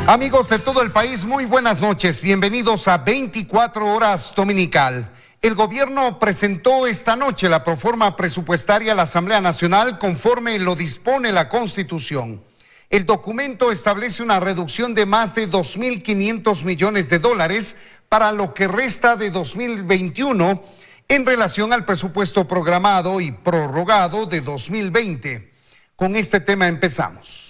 Amigos de todo el país, muy buenas noches. Bienvenidos a 24 Horas Dominical. El gobierno presentó esta noche la proforma presupuestaria a la Asamblea Nacional conforme lo dispone la Constitución. El documento establece una reducción de más de 2.500 millones de dólares para lo que resta de 2021 en relación al presupuesto programado y prorrogado de 2020. Con este tema empezamos.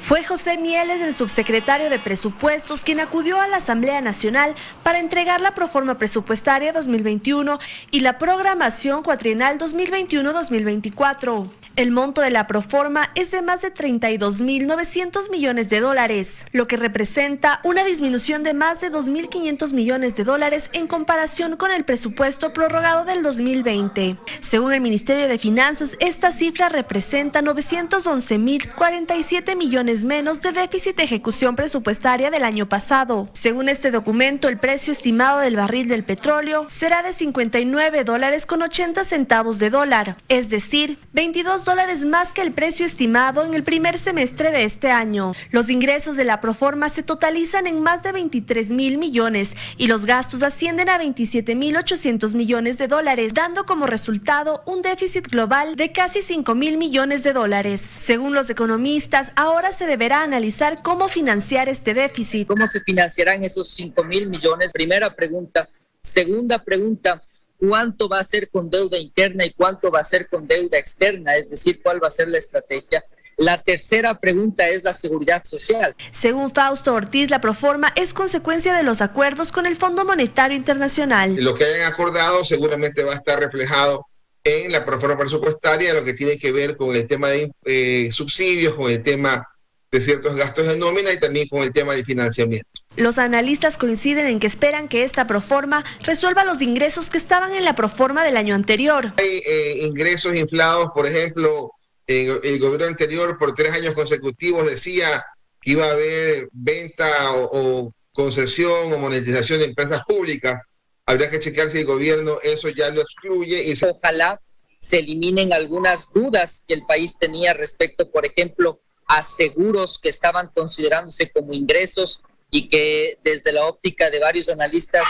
Fue José Mieles, el subsecretario de Presupuestos, quien acudió a la Asamblea Nacional para entregar la proforma presupuestaria 2021 y la programación cuatrienal 2021-2024. El monto de la proforma es de más de 32.900 millones de dólares, lo que representa una disminución de más de 2.500 millones de dólares en comparación con el presupuesto prorrogado del 2020. Según el Ministerio de Finanzas, esta cifra representa 911.047 millones menos de déficit de ejecución presupuestaria del año pasado. Según este documento, el precio estimado del barril del petróleo será de $59.80 de dólar, es decir, $22 más que el precio estimado en el primer semestre de este año. Los ingresos de la proforma se totalizan en más de 23.000 millones y los gastos ascienden a 27.800 millones de dólares, dando como resultado un déficit global de casi 5.000 millones de dólares. Según los economistas, ahora se deberá analizar cómo financiar este déficit. ¿Cómo se financiarán esos 5.000 millones? Primera pregunta. Segunda pregunta, ¿cuánto va a ser con deuda interna y cuánto va a ser con deuda externa? Es decir, ¿cuál va a ser la estrategia? La tercera pregunta es la seguridad social. Según Fausto Ortiz, la proforma es consecuencia de los acuerdos con el Fondo Monetario Internacional. Lo que hayan acordado seguramente va a estar reflejado en la proforma presupuestaria, lo que tiene que ver con el tema de subsidios, con el tema de ciertos gastos de nómina y también con el tema del financiamiento. Los analistas coinciden en que esperan que esta proforma resuelva los ingresos que estaban en la proforma del año anterior. Hay ingresos inflados, por ejemplo, el gobierno anterior por 3 años consecutivos decía que iba a haber venta o concesión o monetización de empresas públicas. Habría que checar si el gobierno eso ya lo excluye. Y ojalá se eliminen algunas dudas que el país tenía respecto, por ejemplo, a seguros que estaban considerándose como ingresos y que desde la óptica de varios analistas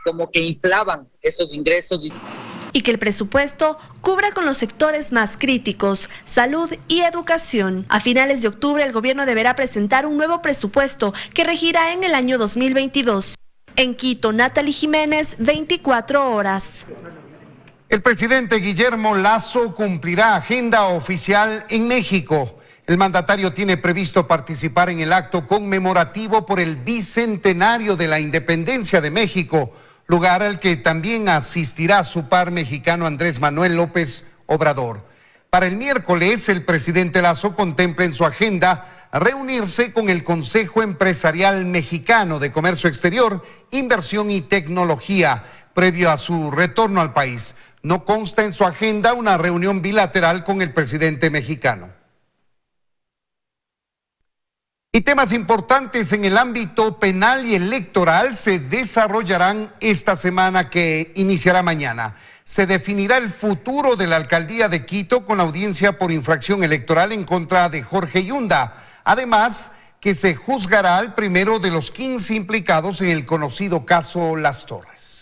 como que inflaban esos ingresos. Y que el presupuesto cubra con los sectores más críticos, salud y educación. A finales de octubre, el gobierno deberá presentar un nuevo presupuesto que regirá en el año 2022. En Quito, Natalie Jiménez, 24 horas. El presidente Guillermo Lasso cumplirá agenda oficial en México. El mandatario tiene previsto participar en el acto conmemorativo por el bicentenario de la independencia de México, lugar al que también asistirá su par mexicano Andrés Manuel López Obrador. Para el miércoles, el presidente Lasso contempla en su agenda reunirse con el Consejo Empresarial Mexicano de Comercio Exterior, Inversión y Tecnología, previo a su retorno al país. No consta en su agenda una reunión bilateral con el presidente mexicano. Y temas importantes en el ámbito penal y electoral se desarrollarán esta semana que iniciará mañana. Se definirá el futuro de la alcaldía de Quito con la audiencia por infracción electoral en contra de Jorge Yunda. Además, que se juzgará al primero de los 15 implicados en el conocido caso Las Torres.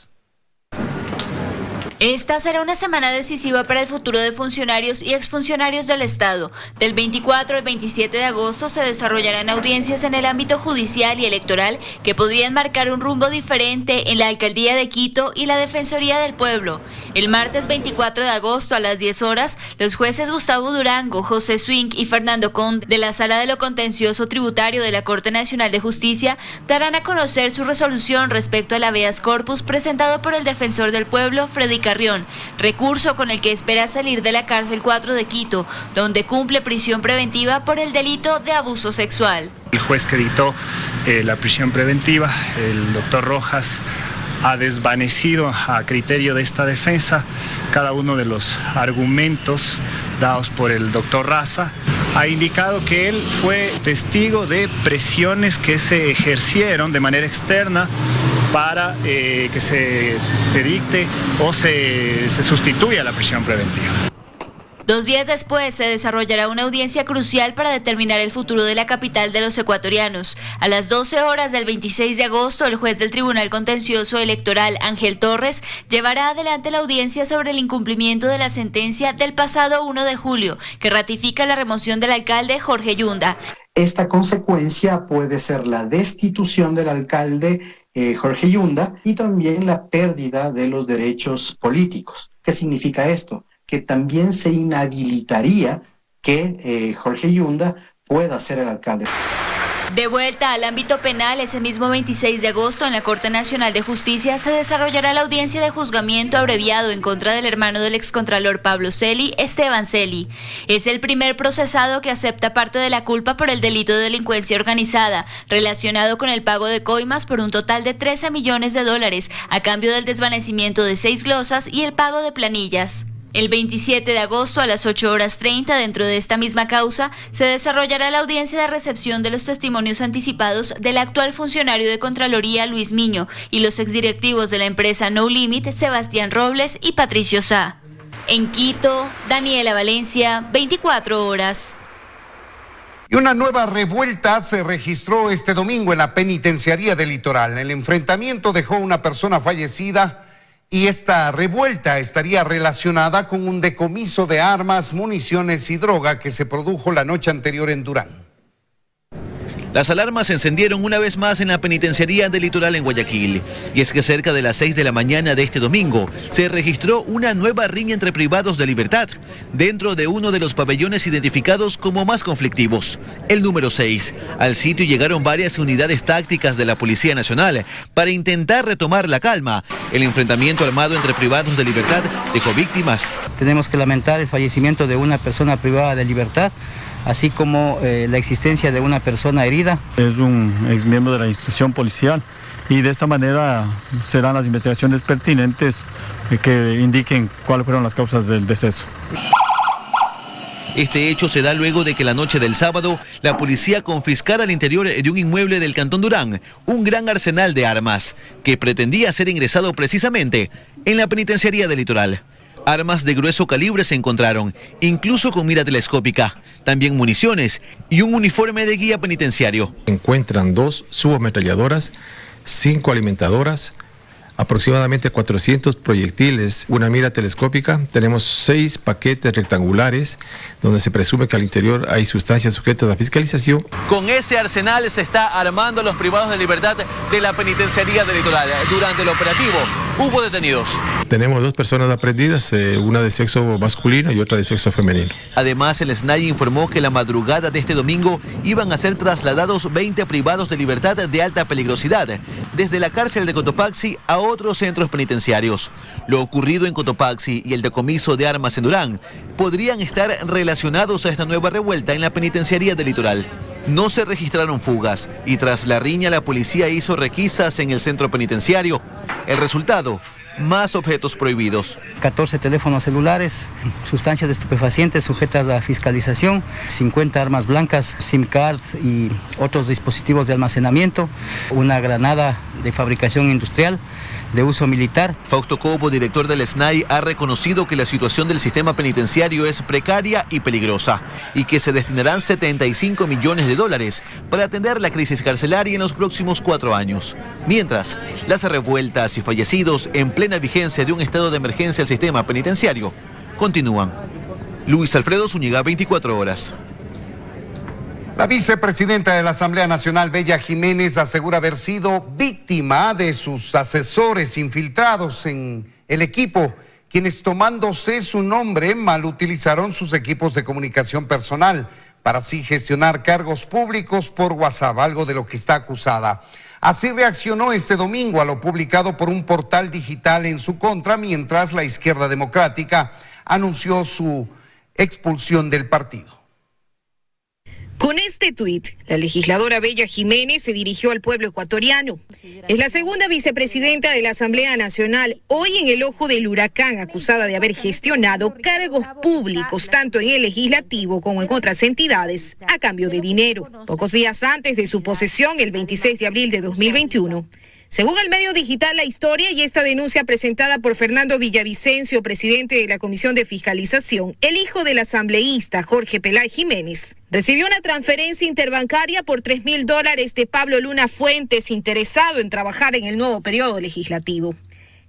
Esta será una semana decisiva para el futuro de funcionarios y exfuncionarios del Estado. Del 24 al 27 de agosto se desarrollarán audiencias en el ámbito judicial y electoral que podrían marcar un rumbo diferente en la Alcaldía de Quito y la Defensoría del Pueblo. El martes 24 de agosto a las 10 horas, los jueces Gustavo Durango, José Swing y Fernando Conde de la Sala de lo Contencioso Tributario de la Corte Nacional de Justicia darán a conocer su resolución respecto al habeas corpus presentado por el defensor del pueblo, Freddy Carrión, recurso con el que espera salir de la cárcel 4 de Quito, donde cumple prisión preventiva por el delito de abuso sexual. El juez que dictó la prisión preventiva, el doctor Rojas, ha desvanecido a criterio de esta defensa cada uno de los argumentos dados por el doctor Raza. Ha indicado que él fue testigo de presiones que se ejercieron de manera externa para que se dicte o se sustituya la prisión preventiva. 2 días después se desarrollará una audiencia crucial para determinar el futuro de la capital de los ecuatorianos. A las 12 horas del 26 de agosto, el juez del Tribunal Contencioso Electoral, Ángel Torres, llevará adelante la audiencia sobre el incumplimiento de la sentencia del pasado 1 de julio, que ratifica la remoción del alcalde Jorge Yunda. Esta consecuencia puede ser la destitución del alcalde Jorge Yunda y también la pérdida de los derechos políticos. ¿Qué significa esto? Que también se inhabilitaría que Jorge Yunda pueda ser el alcalde. De vuelta al ámbito penal, ese mismo 26 de agosto en la Corte Nacional de Justicia se desarrollará la audiencia de juzgamiento abreviado en contra del hermano del excontralor Pablo Celi, Esteban Celi. Es el primer procesado que acepta parte de la culpa por el delito de delincuencia organizada, relacionado con el pago de coimas por un total de $13 millones a cambio del desvanecimiento de 6 glosas y el pago de planillas. El 27 de agosto a las 8:30, dentro de esta misma causa, se desarrollará la audiencia de recepción de los testimonios anticipados del actual funcionario de Contraloría Luis Miño y los exdirectivos de la empresa No Limit, Sebastián Robles y Patricio Sá. En Quito, Daniela Valencia, 24 horas. Y una nueva revuelta se registró este domingo en la penitenciaría del Litoral. El enfrentamiento dejó una persona fallecida y esta revuelta estaría relacionada con un decomiso de armas, municiones y droga que se produjo la noche anterior en Durán. Las alarmas se encendieron una vez más en la penitenciaría del Litoral en Guayaquil. Y es que cerca de las 6 de la mañana de este domingo se registró una nueva riña entre privados de libertad dentro de uno de los pabellones identificados como más conflictivos, el número 6. Al sitio llegaron varias unidades tácticas de la Policía Nacional para intentar retomar la calma. El enfrentamiento armado entre privados de libertad dejó víctimas. Tenemos que lamentar el fallecimiento de una persona privada de libertad, así como la existencia de una persona herida. Es un exmiembro de la institución policial y de esta manera serán las investigaciones pertinentes que indiquen cuáles fueron las causas del deceso. Este hecho se da luego de que la noche del sábado la policía confiscara al interior de un inmueble del Cantón Durán un gran arsenal de armas que pretendía ser ingresado precisamente en la penitenciaría del Litoral. Armas de grueso calibre se encontraron, incluso con mira telescópica, también municiones y un uniforme de guía penitenciario. Encuentran 2 subametralladoras, 5 alimentadoras, aproximadamente 400 proyectiles, una mira telescópica, tenemos 6 paquetes rectangulares donde se presume que al interior hay sustancias sujetas a fiscalización. Con ese arsenal se está armando los privados de libertad de la penitenciaría del Litoral. Durante el operativo hubo detenidos. Tenemos 2 personas aprendidas, una de sexo masculino y otra de sexo femenino. Además, el SNAI informó que la madrugada de este domingo iban a ser trasladados 20 privados de libertad de alta peligrosidad desde la cárcel de Cotopaxi a otros centros penitenciarios. Lo ocurrido en Cotopaxi y el decomiso de armas en Durán podrían estar relacionados a esta nueva revuelta en la penitenciaría del Litoral. No se registraron fugas y tras la riña la policía hizo requisas en el centro penitenciario. El resultado, más objetos prohibidos. 14 teléfonos celulares, sustancias de estupefacientes sujetas a fiscalización, 50 armas blancas, SIM cards y otros dispositivos de almacenamiento, una granada de fabricación industrial de uso militar. Fausto Cobo, director del SNAI, ha reconocido que la situación del sistema penitenciario es precaria y peligrosa y que se destinarán $75 millones para atender la crisis carcelaria en los próximos 4 años. Mientras, las revueltas y fallecidos en plena vigencia de un estado de emergencia al sistema penitenciario continúan. Luis Alfredo Zúñiga, 24 horas. La vicepresidenta de la Asamblea Nacional, Bella Jiménez, asegura haber sido víctima de sus asesores infiltrados en el equipo, quienes tomándose su nombre malutilizaron sus equipos de comunicación personal para así gestionar cargos públicos por WhatsApp, algo de lo que está acusada. Así reaccionó este domingo a lo publicado por un portal digital en su contra, mientras la izquierda democrática anunció su expulsión del partido. Con este tuit, la legisladora Bella Jiménez se dirigió al pueblo ecuatoriano. Es la segunda vicepresidenta de la Asamblea Nacional, hoy en el ojo del huracán, acusada de haber gestionado cargos públicos, tanto en el legislativo como en otras entidades, a cambio de dinero. Pocos días antes de su posesión, el 26 de abril de 2021, Según el medio digital La Historia y esta denuncia presentada por Fernando Villavicencio, presidente de la Comisión de Fiscalización, el hijo del asambleísta Jorge Pelay Jiménez recibió una transferencia interbancaria por $3.000 de Pablo Luna Fuentes, interesado en trabajar en el nuevo periodo legislativo.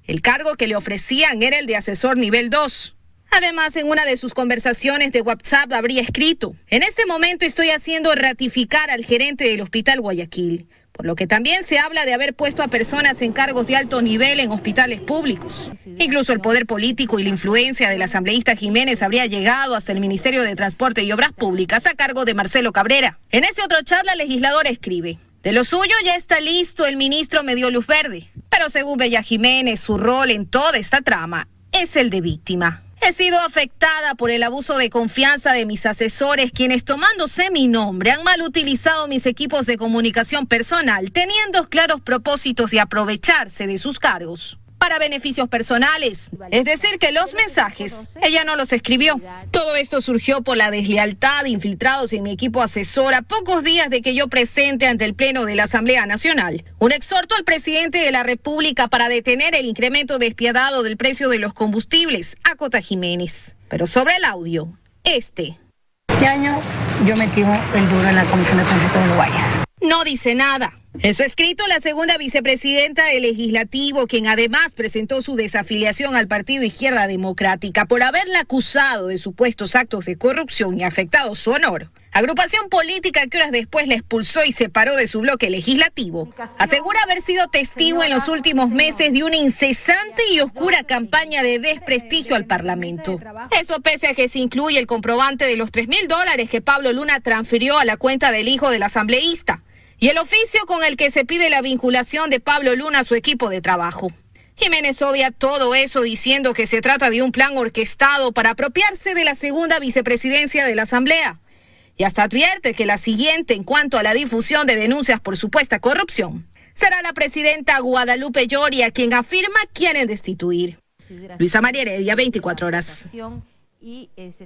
El cargo que le ofrecían era el de asesor nivel 2. Además, en una de sus conversaciones de WhatsApp habría escrito: en este momento estoy haciendo ratificar al gerente del Hospital Guayaquil, por lo que también se habla de haber puesto a personas en cargos de alto nivel en hospitales públicos. Incluso el poder político y la influencia del asambleísta Jiménez habría llegado hasta el Ministerio de Transporte y Obras Públicas a cargo de Marcelo Cabrera. En ese otro chat, la legisladora escribe: de lo suyo ya está listo, el ministro me dio luz verde. Pero según Bella Jiménez, su rol en toda esta trama es el de víctima. He sido afectada por el abuso de confianza de mis asesores, quienes, tomándose mi nombre, han mal utilizado mis equipos de comunicación personal, teniendo claros propósitos de aprovecharse de sus cargos para beneficios personales. Es decir, que los mensajes ella no los escribió. Todo esto surgió por la deslealtad de infiltrados en mi equipo asesor a pocos días de que yo presente ante el Pleno de la Asamblea Nacional un exhorto al presidente de la República para detener el incremento despiadado del precio de los combustibles, acota Jiménez. Pero sobre el audio, Este año yo metí el duro en la Comisión de Tránsito de Guayas. No dice nada. En su escrito, la segunda vicepresidenta del Legislativo, quien además presentó su desafiliación al Partido Izquierda Democrática por haberla acusado de supuestos actos de corrupción y afectado su honor, agrupación política que horas después la expulsó y separó de su bloque legislativo, asegura haber sido testigo en los últimos meses de una incesante y oscura campaña de desprestigio al Parlamento. Eso pese a que se incluye el comprobante de los $3.000 que Pablo Luna transfirió a la cuenta del hijo del asambleísta y el oficio con el que se pide la vinculación de Pablo Luna a su equipo de trabajo. Jiménez obvia todo eso diciendo que se trata de un plan orquestado para apropiarse de la segunda vicepresidencia de la Asamblea. Y hasta advierte que la siguiente en cuanto a la difusión de denuncias por supuesta corrupción será la presidenta Guadalupe Lloria, quien afirma quieren destituir. Luisa María Heredia, 24 horas.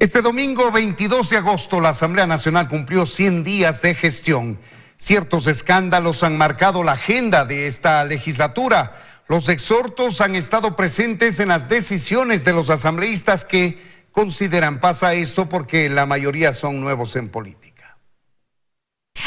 Este domingo 22 de agosto la Asamblea Nacional cumplió 100 días de gestión. Ciertos escándalos han marcado la agenda de esta legislatura. Los exhortos han estado presentes en las decisiones de los asambleístas que consideran pasa esto porque la mayoría son nuevos en política.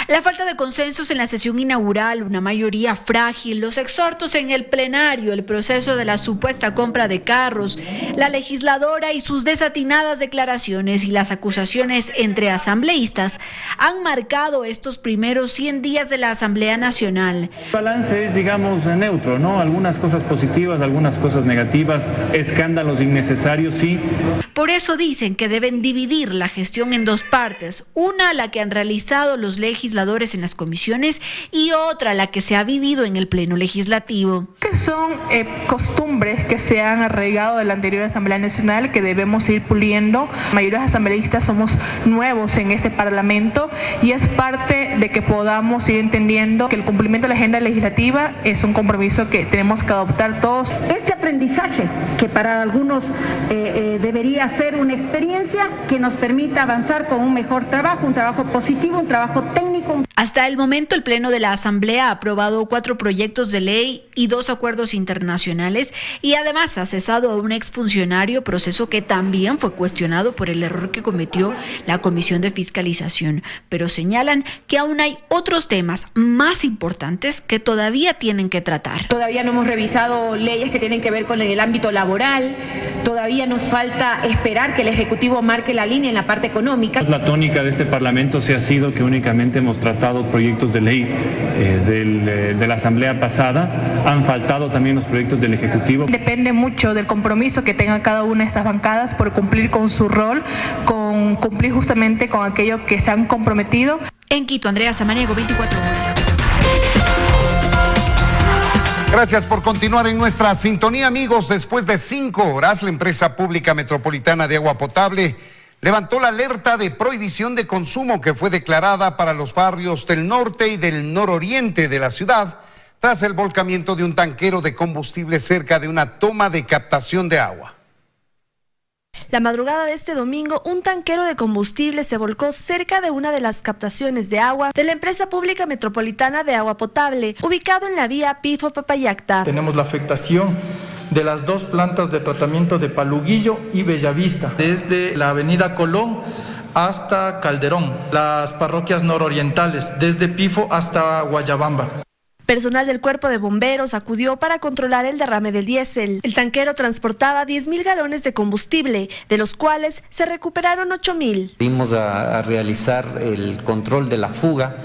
La falta de consensos en la sesión inaugural, una mayoría frágil, los exhortos en el plenario, el proceso de la supuesta compra de carros, la legisladora y sus desatinadas declaraciones y las acusaciones entre asambleístas han marcado estos primeros 100 días de la Asamblea Nacional. El balance es, digamos, neutro, ¿no? Algunas cosas positivas, algunas cosas negativas, escándalos innecesarios, sí. Por eso dicen que deben dividir la gestión en dos partes, una la que han realizado los legisladores en las comisiones y otra la que se ha vivido en el Pleno Legislativo. Que son costumbres que se han arraigado de la anterior Asamblea Nacional que debemos ir puliendo. La mayoría de los asambleístas somos nuevos en este Parlamento y es parte de que podamos ir entendiendo que el cumplimiento de la agenda legislativa es un compromiso que tenemos que adoptar todos. Este aprendizaje, que para algunos debería ser una experiencia que nos permita avanzar con un mejor trabajo, un trabajo positivo, un trabajo técnico. Hasta el momento, el Pleno de la Asamblea ha aprobado 4 proyectos de ley y 2 acuerdos internacionales y además ha cesado a un exfuncionario, proceso que también fue cuestionado por el error que cometió la Comisión de Fiscalización. Pero señalan que aún hay otros temas más importantes que todavía tienen que tratar. Todavía no hemos revisado leyes que tienen que ver con el ámbito laboral, todavía nos falta esperar que el Ejecutivo marque la línea en la parte económica. La tónica de este Parlamento se ha sido que únicamente hemos tratado proyectos de ley de la Asamblea pasada, han faltado también los proyectos del Ejecutivo. Depende mucho del compromiso que tenga cada una de estas bancadas por cumplir con su rol, con cumplir justamente con aquello que se han comprometido. En Quito, Andrea Samaniego, 24 horas. Gracias por continuar en nuestra sintonía, amigos. Después de 5 horas, la empresa pública metropolitana de agua potable levantó la alerta de prohibición de consumo que fue declarada para los barrios del norte y del nororiente de la ciudad tras el volcamiento de un tanquero de combustible cerca de una toma de captación de agua. La madrugada de este domingo, un tanquero de combustible se volcó cerca de una de las captaciones de agua de la empresa pública metropolitana de agua potable, ubicado en la vía Pifo-Papayacta. Tenemos la afectación de las dos plantas de tratamiento de Paluguillo y Bellavista, desde la avenida Colón hasta Calderón, las parroquias nororientales, desde Pifo hasta Guayabamba. Personal del Cuerpo de Bomberos acudió para controlar el derrame del diésel. El tanquero transportaba 10.000 galones de combustible, de los cuales se recuperaron 8.000. Vimos a realizar el control de la fuga.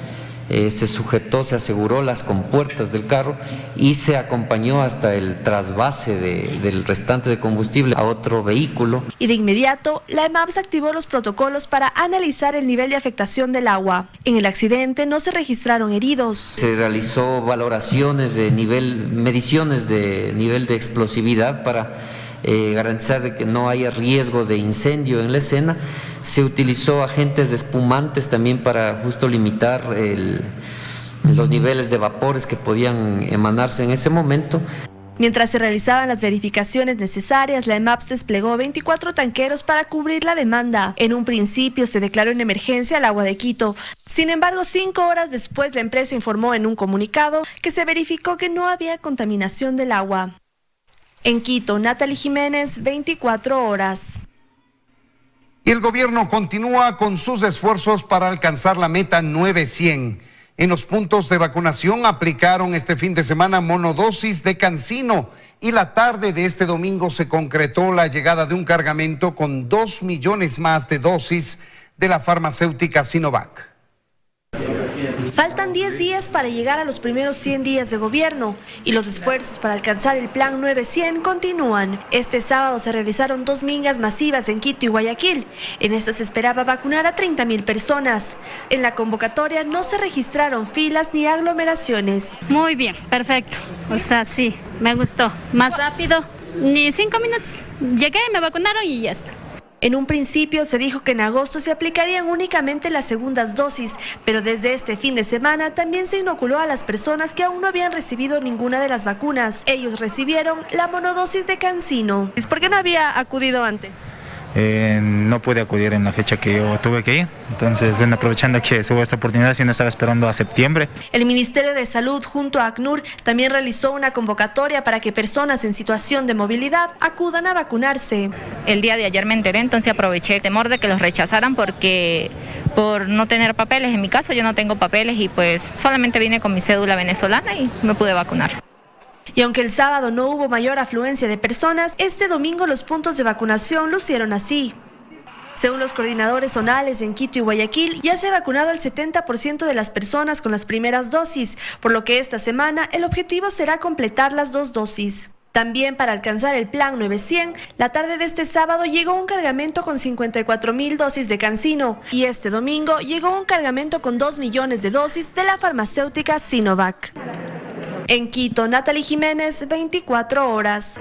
Se sujetó, se aseguró las compuertas del carro y se acompañó hasta el trasvase del restante de combustible a otro vehículo. Y de inmediato, la EMAPS activó los protocolos para analizar el nivel de afectación del agua. En el accidente no se registraron heridos. Se realizó valoraciones de nivel, mediciones de nivel de explosividad para garantizar de que no haya riesgo de incendio en la escena. Se utilizó agentes espumantes también para justo limitar los niveles de vapores que podían emanarse en ese momento. Mientras se realizaban las verificaciones necesarias, la EMAPS desplegó 24 tanqueros para cubrir la demanda. En un principio se declaró en emergencia el agua de Quito. Sin embargo, 5 horas después, la empresa informó en un comunicado que se verificó que no había contaminación del agua. En Quito, Natalie Jiménez, 24 horas. Y el gobierno continúa con sus esfuerzos para alcanzar la meta 900. En los puntos de vacunación aplicaron este fin de semana monodosis de CanSino y la tarde de este domingo se concretó la llegada de un cargamento con 2 millones más de dosis de la farmacéutica Sinovac. Faltan 10 días para llegar a los primeros 100 días de gobierno y los esfuerzos para alcanzar el plan 900 continúan. Este sábado se realizaron 2 mingas masivas en Quito y Guayaquil. En esta se esperaba vacunar a 30.000 personas. En la convocatoria no se registraron filas ni aglomeraciones. Muy bien, perfecto. O sea, sí, me gustó. Más rápido, ni 5 minutos. Llegué, me vacunaron y ya está. En un principio se dijo que en agosto se aplicarían únicamente las segundas dosis, pero desde este fin de semana también se inoculó a las personas que aún no habían recibido ninguna de las vacunas. Ellos recibieron la monodosis de CanSino. ¿Por qué no había acudido antes? No pude acudir en la fecha que yo tuve que ir, entonces bueno, aprovechando que hubo esta oportunidad, si no estaba esperando a septiembre. El Ministerio de Salud junto a ACNUR también realizó una convocatoria para que personas en situación de movilidad acudan a vacunarse. El día de ayer me enteré, entonces aproveché el temor de que los rechazaran porque por no tener papeles, en mi caso yo no tengo papeles y pues solamente vine con mi cédula venezolana y me pude vacunar. Y aunque el sábado no hubo mayor afluencia de personas, este domingo los puntos de vacunación lucieron así. Según los coordinadores zonales en Quito y Guayaquil, ya se ha vacunado el 70% de las personas con las primeras dosis, por lo que esta semana el objetivo será completar las 2 dosis. También para alcanzar el plan 900, la tarde de este sábado llegó un cargamento con 54.000 dosis de CanSino y este domingo llegó un cargamento con 2 millones de dosis de la farmacéutica Sinovac. En Quito, Natalie Jiménez, 24 horas.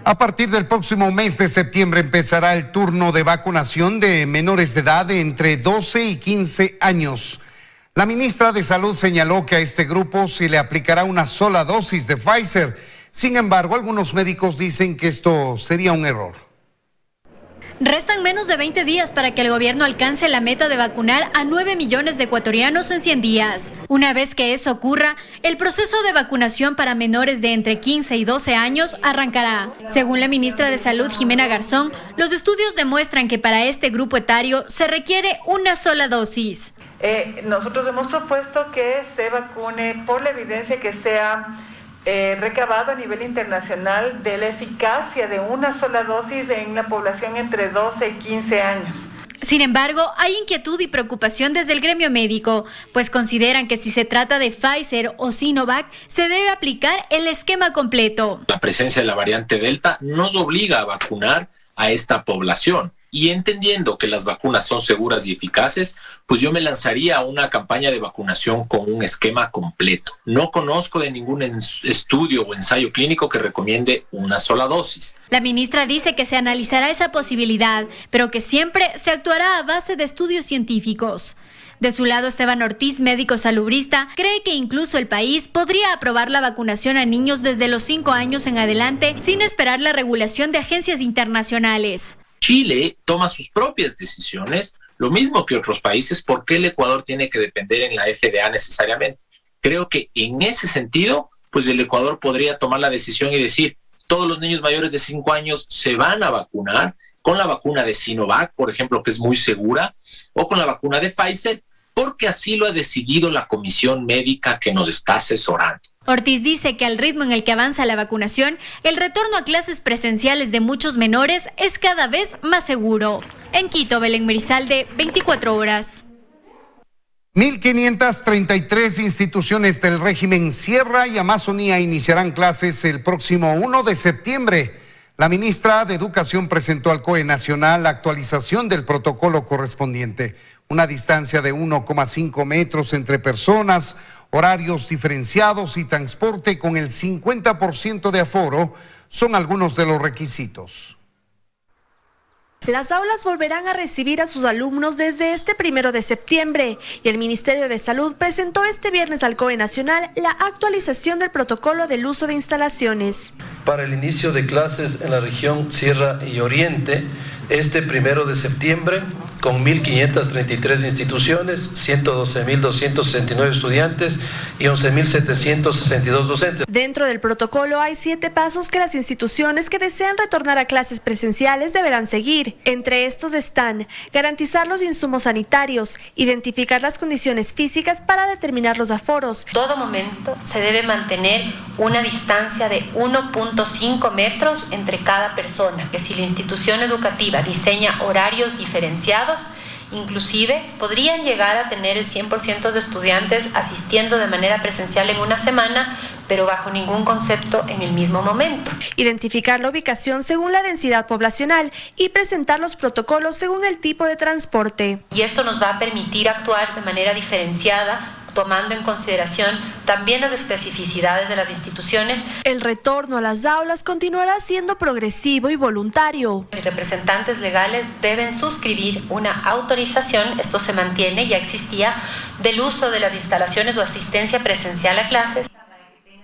A partir del próximo mes de septiembre empezará el turno de vacunación de menores de edad de entre 12 y 15 años. La ministra de Salud señaló que a este grupo se le aplicará una sola dosis de Pfizer. Sin embargo, algunos médicos dicen que esto sería un error. Restan menos de 20 días para que el gobierno alcance la meta de vacunar a 9 millones de ecuatorianos en 100 días. Una vez que eso ocurra, el proceso de vacunación para menores de entre 15 y 12 años arrancará. Según la ministra de Salud, Jimena Garzón, los estudios demuestran que para este grupo etario se requiere una sola dosis. Nosotros hemos propuesto que se vacune por la evidencia que sea recabado a nivel internacional de la eficacia de una sola dosis en la población entre 12 y 15 años. Sin embargo, hay inquietud y preocupación desde el gremio médico, pues consideran que si se trata de Pfizer o Sinovac, se debe aplicar el esquema completo. La presencia de la variante Delta nos obliga a vacunar a esta población. Y entendiendo que las vacunas son seguras y eficaces, pues yo me lanzaría a una campaña de vacunación con un esquema completo. No conozco de ningún estudio o ensayo clínico que recomiende una sola dosis. La ministra dice que se analizará esa posibilidad, pero que siempre se actuará a base de estudios científicos. De su lado, Esteban Ortiz, médico salubrista, cree que incluso el país podría aprobar la vacunación a niños desde los 5 años en adelante sin esperar la regulación de agencias internacionales. Chile toma sus propias decisiones, lo mismo que otros países. ¿Por qué el Ecuador tiene que depender en la FDA necesariamente? Creo que en ese sentido, pues el Ecuador podría tomar la decisión y decir, todos los niños mayores de 5 años se van a vacunar con la vacuna de Sinovac, por ejemplo, que es muy segura, o con la vacuna de Pfizer, porque así lo ha decidido la comisión médica que nos está asesorando. Ortiz dice que al ritmo en el que avanza la vacunación, el retorno a clases presenciales de muchos menores es cada vez más seguro. En Quito, Belén Merizalde, 24 horas. 1.533 instituciones del régimen Sierra y Amazonía iniciarán clases el próximo 1 de septiembre. La ministra de Educación presentó al COE Nacional la actualización del protocolo correspondiente. Una distancia de 1,5 metros entre personas, horarios diferenciados y transporte con el 50% de aforo son algunos de los requisitos. Las aulas volverán a recibir a sus alumnos desde este 1 de septiembre y el Ministerio de Salud presentó este viernes al COE Nacional la actualización del protocolo del uso de instalaciones. Para el inicio de clases en la región Sierra y Oriente, este 1 de septiembre, con 1.533 instituciones, 112.269 estudiantes y 11.762 docentes. Dentro del protocolo hay 7 pasos que las instituciones que desean retornar a clases presenciales deberán seguir. Entre estos están garantizar los insumos sanitarios, identificar las condiciones físicas para determinar los aforos. En todo momento se debe mantener una distancia de 1.5 metros entre cada persona, que si la institución educativa diseña horarios diferenciados, inclusive podrían llegar a tener el 100% de estudiantes asistiendo de manera presencial en una semana, pero bajo ningún concepto en el mismo momento. Identificar la ubicación según la densidad poblacional y presentar los protocolos según el tipo de transporte. Y esto nos va a permitir actuar de manera diferenciada, tomando en consideración también las especificidades de las instituciones. El retorno a las aulas continuará siendo progresivo y voluntario. Los representantes legales deben suscribir una autorización, esto se mantiene, ya existía, del uso de las instalaciones o asistencia presencial a clases.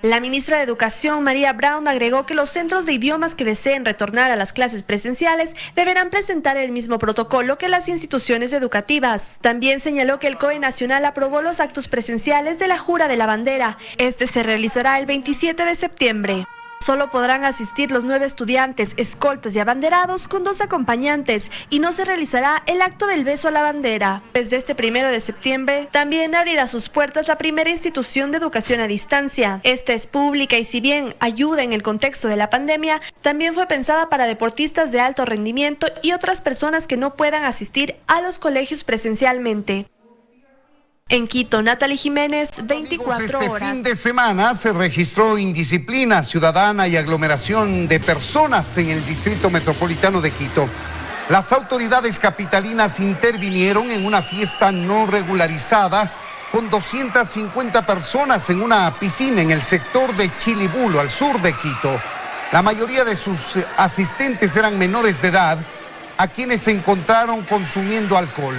La ministra de Educación, María Brown, agregó que los centros de idiomas que deseen retornar a las clases presenciales deberán presentar el mismo protocolo que las instituciones educativas. También señaló que el COE Nacional aprobó los actos presenciales de la Jura de la Bandera. Este se realizará el 27 de septiembre. Solo podrán asistir los 9 estudiantes, escoltas y abanderados con 2 acompañantes y no se realizará el acto del beso a la bandera. Desde este 1 de septiembre también abrirá sus puertas la primera institución de educación a distancia. Esta es pública y si bien ayuda en el contexto de la pandemia, también fue pensada para deportistas de alto rendimiento y otras personas que no puedan asistir a los colegios presencialmente. En Quito, Natalie Jiménez, 24 horas. Este fin de semana se registró indisciplina ciudadana y aglomeración de personas en el Distrito Metropolitano de Quito. Las autoridades capitalinas intervinieron en una fiesta no regularizada con 250 personas en una piscina en el sector de Chilibulo, al sur de Quito. La mayoría de sus asistentes eran menores de edad, a quienes se encontraron consumiendo alcohol.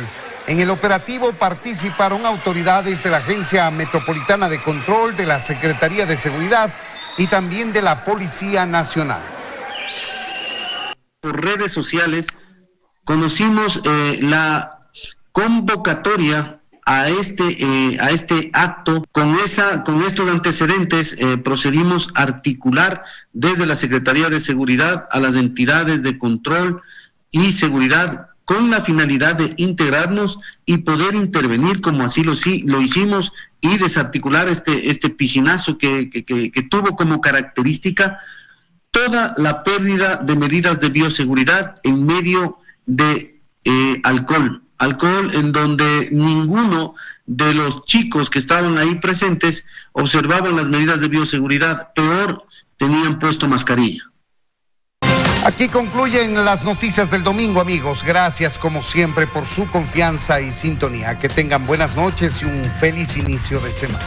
En el operativo participaron autoridades de la Agencia Metropolitana de Control, de la Secretaría de Seguridad y también de la Policía Nacional. Por redes sociales conocimos la convocatoria a este acto. Con estos antecedentes procedimos a articular desde la Secretaría de Seguridad a las entidades de control y seguridad con la finalidad de integrarnos y poder intervenir como así lo hicimos y desarticular este piscinazo que tuvo como característica toda la pérdida de medidas de bioseguridad en medio de alcohol en donde ninguno de los chicos que estaban ahí presentes observaban las medidas de bioseguridad, peor, tenían puesto mascarilla. Aquí concluyen las noticias del domingo, amigos. Gracias como siempre por su confianza y sintonía. Que tengan buenas noches y un feliz inicio de semana.